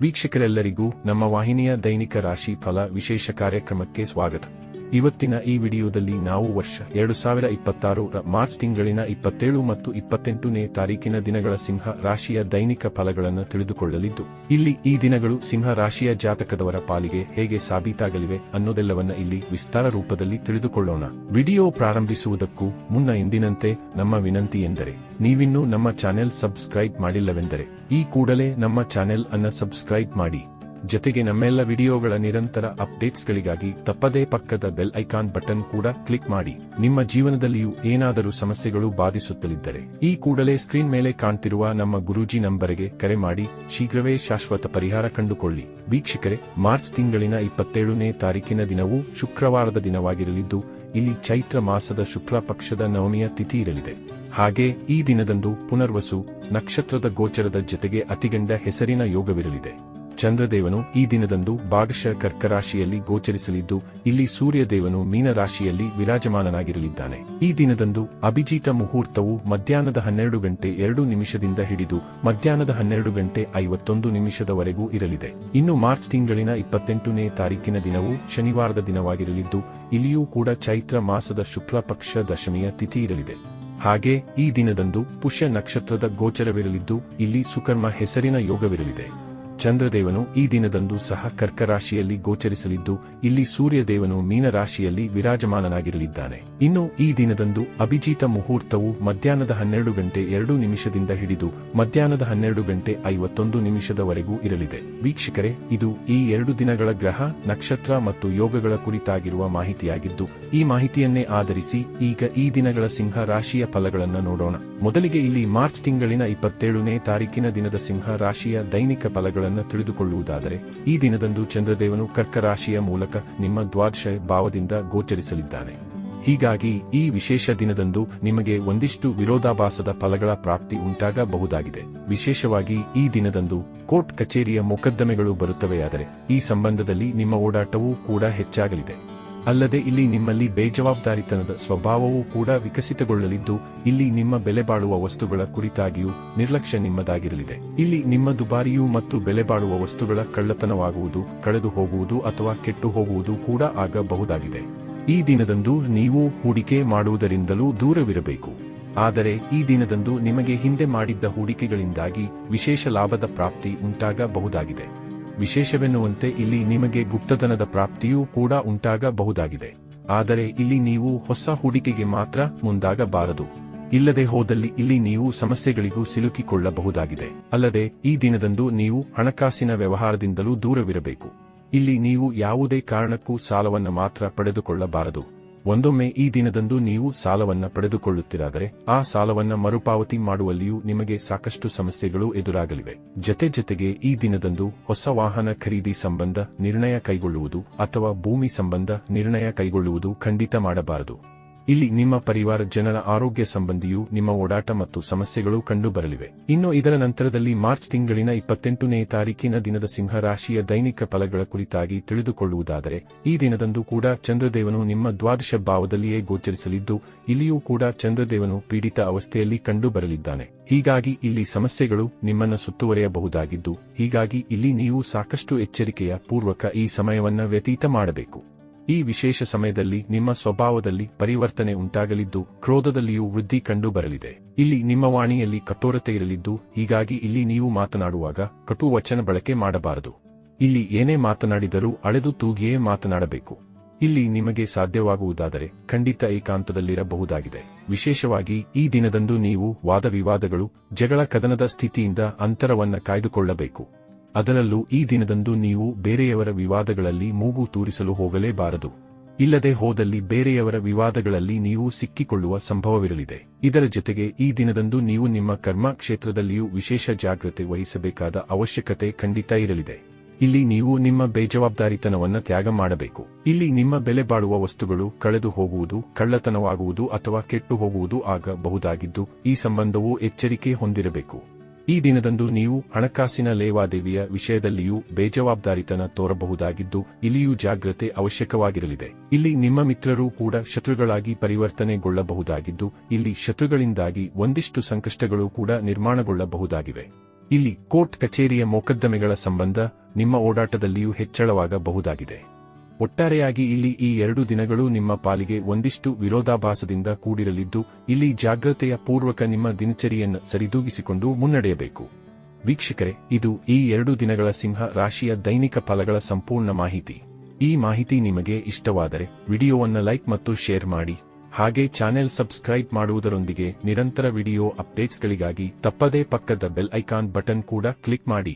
ವೀಕ್ಷಕರೆಲ್ಲರಿಗೂ ನಮ್ಮ ವಾಹಿನಿಯ ದೈನಿಕ ರಾಶಿ ಫಲ ವಿಶೇಷ ಕಾರ್ಯಕ್ರಮಕ್ಕೆ ಸ್ವಾಗತ. ಇವತ್ತಿನ ಈ ವಿಡಿಯೋದಲ್ಲಿ ನಾವು ವರ್ಷ 2026 ಮಾರ್ಚ್ ತಿಂಗಳಿನ 27 ಮತ್ತು 28ನೇ ತಾರೀಕಿನ ದಿನಗಳ ಸಿಂಹ ರಾಶಿಯ ದೈನಿಕ ಫಲಗಳನ್ನು ತಿಳಿದುಕೊಳ್ಳಲಿದ್ದು, ಇಲ್ಲಿ ಈ ದಿನಗಳು ಸಿಂಹ ರಾಶಿಯ ಜಾತಕದವರ ಪಾಲಿಗೆ ಹೇಗೆ ಸಾಬೀತಾಗಲಿವೆ ಅನ್ನೋದೆಲ್ಲವನ್ನ ಇಲ್ಲಿ ವಿಸ್ತಾರ ರೂಪದಲ್ಲಿ ತಿಳಿದುಕೊಳ್ಳೋಣ. ವಿಡಿಯೋ ಪ್ರಾರಂಭಿಸುವುದಕ್ಕೂ ಮುನ್ನ ಎಂದಿನಂತೆ ನಮ್ಮ ವಿನಂತಿ ಎಂದರೆ, ನೀವಿನ್ನೂ ನಮ್ಮ ಚಾನೆಲ್ ಸಬ್ಸ್ಕ್ರೈಬ್ ಮಾಡಿಲ್ಲವೆಂದರೆ ಈ ಕೂಡಲೇ ನಮ್ಮ ಚಾನೆಲ್ ಅನ್ನು ಸಬ್ಸ್ಕ್ರೈಬ್ ಮಾಡಿ. ಜೊತೆಗೆ ನಮ್ಮೆಲ್ಲ ವಿಡಿಯೋಗಳ ನಿರಂತರ ಅಪ್ಡೇಟ್ಸ್ಗಳಿಗಾಗಿ ತಪ್ಪದೇ ಪಕ್ಕದ ಬೆಲ್ ಐಕಾನ್ ಬಟನ್ ಕೂಡ ಕ್ಲಿಕ್ ಮಾಡಿ. ನಿಮ್ಮ ಜೀವನದಲ್ಲಿಯೂ ಏನಾದರೂ ಸಮಸ್ಯೆಗಳು ಬಾಧಿಸುತ್ತಲಿದ್ದರೆ ಈ ಕೂಡಲೇ ಸ್ಕ್ರೀನ್ ಮೇಲೆ ಕಾಣ್ತಿರುವ ನಮ್ಮ ಗುರೂಜಿ ನಂಬರಿಗೆ ಕರೆ ಮಾಡಿ ಶೀಘ್ರವೇ ಶಾಶ್ವತ ಪರಿಹಾರ ಕಂಡುಕೊಳ್ಳಿ. ವೀಕ್ಷಕರೇ, ಮಾರ್ಚ್ ತಿಂಗಳಿನ 27ನೇ ತಾರೀಕಿನ ದಿನವೂ ಶುಕ್ರವಾರದ ದಿನವಾಗಿರಲಿದ್ದು, ಇಲ್ಲಿ ಚೈತ್ರ ಮಾಸದ ಶುಕ್ಲ ಪಕ್ಷದ ನವಮಿಯ ತಿಥಿ ಇರಲಿದೆ. ಹಾಗೆ ಈ ದಿನದಂದು ಪುನರ್ವಸು ನಕ್ಷತ್ರದ ಗೋಚರದ ಜೊತೆಗೆ ಅತಿಗಂಡ ಹೆಸರಿನ ಯೋಗವಿರಲಿದೆ. ಚಂದ್ರದೇವನು ಈ ದಿನದಂದು ಭಾಗಶಃ ಕರ್ಕರಾಶಿಯಲ್ಲಿ ಗೋಚರಿಸಲಿದ್ದು, ಇಲ್ಲಿ ಸೂರ್ಯದೇವನು ಮೀನರಾಶಿಯಲ್ಲಿ ವಿರಾಜಮಾನನಾಗಿರಲಿದ್ದಾನೆ. ಈ ದಿನದಂದು ಅಭಿಜಿತ ಮುಹೂರ್ತವು ಮಧ್ಯಾಹ್ನದ 12:02 ಹಿಡಿದು ಮಧ್ಯಾಹ್ನದ 12:51 ಇರಲಿದೆ. ಇನ್ನು ಮಾರ್ಚ್ ತಿಂಗಳಿನ 28ನೇ ತಾರೀಕಿನ ದಿನವು ಶನಿವಾರದ ದಿನವಾಗಿರಲಿದ್ದು, ಇಲ್ಲಿಯೂ ಕೂಡ ಚೈತ್ರ ಮಾಸದ ಶುಕ್ಲ ಪಕ್ಷ ದಶಮಿಯ ತಿಥಿ ಇರಲಿದೆ. ಹಾಗೆ ಈ ದಿನದಂದು ಪುಷ್ಯ ನಕ್ಷತ್ರದ ಗೋಚರವಿರಲಿದ್ದು, ಇಲ್ಲಿ ಸುಕರ್ಮ ಹೆಸರಿನ ಯೋಗವಿರಲಿದೆ. ಚಂದ್ರದೇವನು ಈ ದಿನದಂದು ಸಹ ಕರ್ಕರಾಶಿಯಲ್ಲಿ ಗೋಚರಿಸಲಿದ್ದು, ಇಲ್ಲಿ ಸೂರ್ಯದೇವನು ಮೀನರಾಶಿಯಲ್ಲಿ ವಿರಾಜಮಾನನಾಗಿರಲಿದ್ದಾನೆ. ಇನ್ನು ಈ ದಿನದಂದು ಅಭಿಜಿತ ಮುಹೂರ್ತವು ಮಧ್ಯಾಹ್ನದ 12:02 ಹಿಡಿದು ಮಧ್ಯಾಹ್ನದ 12:51 ಇರಲಿದೆ. ವೀಕ್ಷಕರೇ, ಇದು ಈ 2 ದಿನಗಳ ಗ್ರಹ, ನಕ್ಷತ್ರ ಮತ್ತು ಯೋಗಗಳ ಕುರಿತಾಗಿರುವ ಮಾಹಿತಿಯಾಗಿದ್ದು, ಈ ಮಾಹಿತಿಯನ್ನೇ ಆಧರಿಸಿ ಈಗ ಈ ದಿನಗಳ ಸಿಂಹ ರಾಶಿಯ ಫಲಗಳನ್ನು ನೋಡೋಣ. ಮೊದಲಿಗೆ ಇಲ್ಲಿ ಮಾರ್ಚ್ ತಿಂಗಳಿನ 27ನೇ ತಾರೀಕಿನ ದಿನದ ಸಿಂಹ ರಾಶಿಯ ದೈನಿಕ ಫಲಗಳನ್ನು ತಿಳಿದುಕೊಳ್ಳುವುದಾದರೆ, ಈ ದಿನದಂದು ಚಂದ್ರದೇವನು ಕರ್ಕ ರಾಶಿಯ ಮೂಲಕ ನಿಮ್ಮ ದ್ವಾದಶ ಭಾವದಿಂದ ಗೋಚರಿಸಲಿದ್ದಾನೆ. ಹೀಗಾಗಿ ಈ ವಿಶೇಷ ದಿನದಂದು ನಿಮಗೆ ಒಂದಿಷ್ಟು ವಿರೋಧಾಭಾಸದ ಫಲಗಳ ಪ್ರಾಪ್ತಿ ಉಂಟಾಗಬಹುದಾಗಿದೆ. ವಿಶೇಷವಾಗಿ ಈ ದಿನದಂದು ಕೋರ್ಟ್ ಕಚೇರಿಯ ಮೊಕದ್ದಮೆಗಳು ಬರುತ್ತವೆಯಾದರೆ ಈ ಸಂಬಂಧದಲ್ಲಿ ನಿಮ್ಮ ಓಡಾಟವೂ ಕೂಡ ಹೆಚ್ಚಾಗಲಿದೆ. ಅಲ್ಲದೆ ಇಲ್ಲಿ ನಿಮ್ಮಲ್ಲಿ ಬೇಜವಾಬ್ದಾರಿತನದ ಸ್ವಭಾವವೂ ಕೂಡ ವಿಕಸಿತಗೊಳ್ಳಲಿದ್ದು, ಇಲ್ಲಿ ನಿಮ್ಮ ಬೆಲೆ ಬಾಳುವ ವಸ್ತುಗಳ ಕುರಿತಾಗಿಯೂ ನಿರ್ಲಕ್ಷ್ಯ ನಿಮ್ಮದಾಗಿರಲಿದೆ. ಇಲ್ಲಿ ನಿಮ್ಮ ದುಬಾರಿಯೂ ಮತ್ತು ಬೆಲೆ ಬಾಳುವ ವಸ್ತುಗಳ ಕಳ್ಳತನವಾಗುವುದು, ಕಳೆದು ಹೋಗುವುದು ಅಥವಾ ಕೆಟ್ಟು ಹೋಗುವುದು ಕೂಡ ಆಗಬಹುದಾಗಿದೆ. ಈ ದಿನದಂದು ನೀವು ಹೂಡಿಕೆ ಮಾಡುವುದರಿಂದಲೂ ದೂರವಿರಬೇಕು. ಆದರೆ ಈ ದಿನದಂದು ನಿಮಗೆ ಹಿಂದೆ ಮಾಡಿದ್ದ ಹೂಡಿಕೆಗಳಿಂದಾಗಿ ವಿಶೇಷ ಲಾಭದ ಪ್ರಾಪ್ತಿ ಉಂಟಾಗಬಹುದಾಗಿದೆ. ವಿಶೇಷವೆನ್ನುವಂತೆ ಇಲ್ಲಿ ನಿಮಗೆ ಗುಪ್ತಧನದ ಪ್ರಾಪ್ತಿಯೂ ಕೂಡ ಉಂಟಾಗಬಹುದಾಗಿದೆ. ಆದರೆ ಇಲ್ಲಿ ನೀವು ಹೊಸ ಹೂಡಿಕೆಗೆ ಮಾತ್ರ ಮುಂದಾಗಬಾರದು. ಇಲ್ಲದೆ ಹೋದಲ್ಲಿ ಇಲ್ಲಿ ನೀವು ಸಮಸ್ಯೆಗಳಿಗೂ ಸಿಲುಕಿಕೊಳ್ಳಬಹುದಾಗಿದೆ. ಅಲ್ಲದೆ ಈ ದಿನದಂದು ನೀವು ಹಣಕಾಸಿನ ವ್ಯವಹಾರದಿಂದಲೂ ದೂರವಿರಬೇಕು. ಇಲ್ಲಿ ನೀವು ಯಾವುದೇ ಕಾರಣಕ್ಕೂ ಸಾಲವನ್ನು ಮಾತ್ರ ಪಡೆದುಕೊಳ್ಳಬಾರದು. ಒಂದೊಮ್ಮೆ ಈ ದಿನದಂದು ನೀವು ಸಾಲವನ್ನ ಪಡೆದುಕೊಳ್ಳುತ್ತಿರಾದರೆ ಆ ಸಾಲವನ್ನ ಮರುಪಾವತಿ ಮಾಡುವಲ್ಲಿಯೂ ನಿಮಗೆ ಸಾಕಷ್ಟು ಸಮಸ್ಯೆಗಳು ಎದುರಾಗಲಿವೆ. ಜೊತೆಗೆ ಈ ದಿನದಂದು ಹೊಸ ವಾಹನ ಖರೀದಿ ಸಂಬಂಧ ನಿರ್ಣಯ ಕೈಗೊಳ್ಳುವುದು ಅಥವಾ ಭೂಮಿ ಸಂಬಂಧ ನಿರ್ಣಯ ಕೈಗೊಳ್ಳುವುದು ಖಂಡಿತ ಮಾಡಬಾರದು. ಇಲ್ಲಿ ನಿಮ್ಮ ಪರಿವಾರ ಜನರ ಆರೋಗ್ಯ ಸಂಬಂಧಿಯೂ ನಿಮ್ಮ ಓಡಾಟ ಮತ್ತು ಸಮಸ್ಯೆಗಳು ಕಂಡುಬರಲಿವೆ. ಇನ್ನು ಇದರ ನಂತರದಲ್ಲಿ ಮಾರ್ಚ್ ತಿಂಗಳಿನ 28ನೇ ತಾರೀಕಿನ ದಿನದ ಸಿಂಹ ರಾಶಿಯ ದೈನಿಕ ಫಲಗಳ ಕುರಿತಾಗಿ ತಿಳಿದುಕೊಳ್ಳುವುದಾದರೆ, ಈ ದಿನದಂದು ಕೂಡ ಚಂದ್ರದೇವನು ನಿಮ್ಮ ದ್ವಾದಶ ಭಾವದಲ್ಲಿಯೇ ಗೋಚರಿಸಲಿದ್ದು, ಇಲ್ಲಿಯೂ ಕೂಡ ಚಂದ್ರದೇವನು ಪೀಡಿತ ಅವಸ್ಥೆಯಲ್ಲಿ ಕಂಡುಬರಲಿದ್ದಾನೆ. ಹೀಗಾಗಿ ಇಲ್ಲಿ ಸಮಸ್ಯೆಗಳು ನಿಮ್ಮನ್ನು ಸುತ್ತುವರಿಯಬಹುದಾಗಿದ್ದು, ಹೀಗಾಗಿ ಇಲ್ಲಿ ನೀವು ಸಾಕಷ್ಟು ಎಚ್ಚರಿಕೆಯ ಪೂರ್ವಕ ಈ ಸಮಯವನ್ನ ವ್ಯತೀತ ಮಾಡಬೇಕು. ಈ ವಿಶೇಷ ಸಮಯದಲ್ಲಿ ನಿಮ್ಮ ಸ್ವಭಾವದಲ್ಲಿ ಪರಿವರ್ತನೆ ಉಂಟಾಗಲಿದ್ದು, ಕ್ರೋಧದಲ್ಲಿಯೂ ವೃದ್ಧಿ ಕಂಡುಬರಲಿದೆ. ಇಲ್ಲಿ ನಿಮ್ಮ ವಾಣಿಯಲ್ಲಿ ಕಠೋರತೆ ಇರಲಿದ್ದು, ಹೀಗಾಗಿ ಇಲ್ಲಿ ನೀವು ಮಾತನಾಡುವಾಗ ಕಟು ವಚನ ಬಳಕೆ ಮಾಡಬಾರದು. ಇಲ್ಲಿ ಏನೇ ಮಾತನಾಡಿದರೂ ಅಳೆದು ತೂಗಿಯೇ ಮಾತನಾಡಬೇಕು. ಇಲ್ಲಿ ನಿಮಗೆ ಸಾಧ್ಯವಾಗುವುದಾದರೆ ಖಂಡಿತ ಏಕಾಂತದಲ್ಲಿರಬಹುದಾಗಿದೆ. ವಿಶೇಷವಾಗಿ ಈ ದಿನದಂದು ನೀವು ವಾದವಿವಾದಗಳು, ಜಗಳ ಕದನದ ಸ್ಥಿತಿಯಿಂದ ಅಂತರವನ್ನ ಕಾಯ್ದುಕೊಳ್ಳಬೇಕು. ಅದರಲ್ಲೂ ಈ ದಿನದಂದು ನೀವು ಬೇರೆಯವರ ವಿವಾದಗಳಲ್ಲಿ ಮೂಗು ತೂರಿಸಲು ಹೋಗಲೇಬಾರದು. ಇಲ್ಲದೆ ಹೋದಲ್ಲಿ ಬೇರೆಯವರ ವಿವಾದಗಳಲ್ಲಿ ನೀವು ಸಿಕ್ಕಿಕೊಳ್ಳುವ ಸಂಭವವಿರಲಿದೆ. ಇದರ ಜೊತೆಗೆ ಈ ದಿನದಂದು ನೀವು ನಿಮ್ಮ ಕರ್ಮ ಕ್ಷೇತ್ರದಲ್ಲಿಯೂ ವಿಶೇಷ ಜಾಗೃತೆ ವಹಿಸಬೇಕಾದ ಅವಶ್ಯಕತೆ ಖಂಡಿತ ಇರಲಿದೆ. ಇಲ್ಲಿ ನೀವು ನಿಮ್ಮ ಬೇಜವಾಬ್ದಾರಿತನವನ್ನು ತ್ಯಾಗ ಮಾಡಬೇಕು. ಇಲ್ಲಿ ನಿಮ್ಮ ಬೆಲೆ ಬಾಳುವ ವಸ್ತುಗಳು ಕಳೆದು ಹೋಗುವುದು, ಕಳ್ಳತನವಾಗುವುದು ಅಥವಾ ಕೆಟ್ಟು ಹೋಗುವುದು ಆಗಬಹುದಾಗಿದ್ದು, ಈ ಸಂಬಂಧವೂ ಎಚ್ಚರಿಕೆ ಹೊಂದಿರಬೇಕು. ಈ ದಿನದಂದು ನೀವು ಹಣಕಾಸಿನ ಲೇವಾದೇವಿಯ ವಿಷಯದಲ್ಲಿಯೂ ಬೇಜವಾಬ್ದಾರಿತನ ತೋರಬಹುದಾಗಿದ್ದು, ಇಲ್ಲಿಯೂ ಜಾಗ್ರತೆ ಅವಶ್ಯಕವಾಗಿರಲಿದೆ. ಇಲ್ಲಿ ನಿಮ್ಮ ಮಿತ್ರರೂ ಕೂಡ ಶತ್ರುಗಳಾಗಿ ಪರಿವರ್ತನೆಗೊಳ್ಳಬಹುದಾಗಿದ್ದು, ಇಲ್ಲಿ ಶತ್ರುಗಳಿಂದಾಗಿ ಒಂದಿಷ್ಟು ಸಂಕಷ್ಟಗಳು ಕೂಡ ನಿರ್ಮಾಣಗೊಳ್ಳಬಹುದಾಗಿವೆ. ಇಲ್ಲಿ ಕೋರ್ಟ್ ಕಚೇರಿಯ ಮೊಕದ್ದಮೆಗಳ ಸಂಬಂಧ ನಿಮ್ಮ ಓಡಾಟದಲ್ಲಿಯೂ ಹೆಚ್ಚಳವಾಗಬಹುದಾಗಿದೆ. ಒಟ್ಟಾರೆಯಾಗಿ ಇಲ್ಲಿ ಈ 2 ದಿನಗಳು ನಿಮ್ಮ ಪಾಲಿಗೆ ಒಂದಿಷ್ಟು ವಿರೋಧಾಭಾಸದಿಂದ ಕೂಡಿರಲಿದ್ದು, ಇಲ್ಲಿ ಜಾಗ್ರತೆಯ ಪೂರ್ವಕ ನಿಮ್ಮ ದಿನಚರಿಯನ್ನು ಸರಿದೂಗಿಸಿಕೊಂಡು ಮುನ್ನಡೆಯಬೇಕು. ವೀಕ್ಷಕರೇ, ಇದು ಈ 2 ದಿನಗಳ ಸಿಂಹ ರಾಶಿಯ ದೈನಿಕ ಫಲಗಳ ಸಂಪೂರ್ಣ ಮಾಹಿತಿ. ಈ ಮಾಹಿತಿ ನಿಮಗೆ ಇಷ್ಟವಾದರೆ ವಿಡಿಯೋವನ್ನು ಲೈಕ್ ಮತ್ತು ಶೇರ್ ಮಾಡಿ. ಹಾಗೆ ಚಾನೆಲ್ ಸಬ್ಸ್ಕ್ರೈಬ್ ಮಾಡುವುದರೊಂದಿಗೆ ನಿರಂತರ ವಿಡಿಯೋ ಅಪ್ಡೇಟ್ಸ್ಗಳಿಗಾಗಿ ತಪ್ಪದೇ ಪಕ್ಕದ ಬೆಲ್ ಐಕಾನ್ ಬಟನ್ ಕೂಡ ಕ್ಲಿಕ್ ಮಾಡಿ.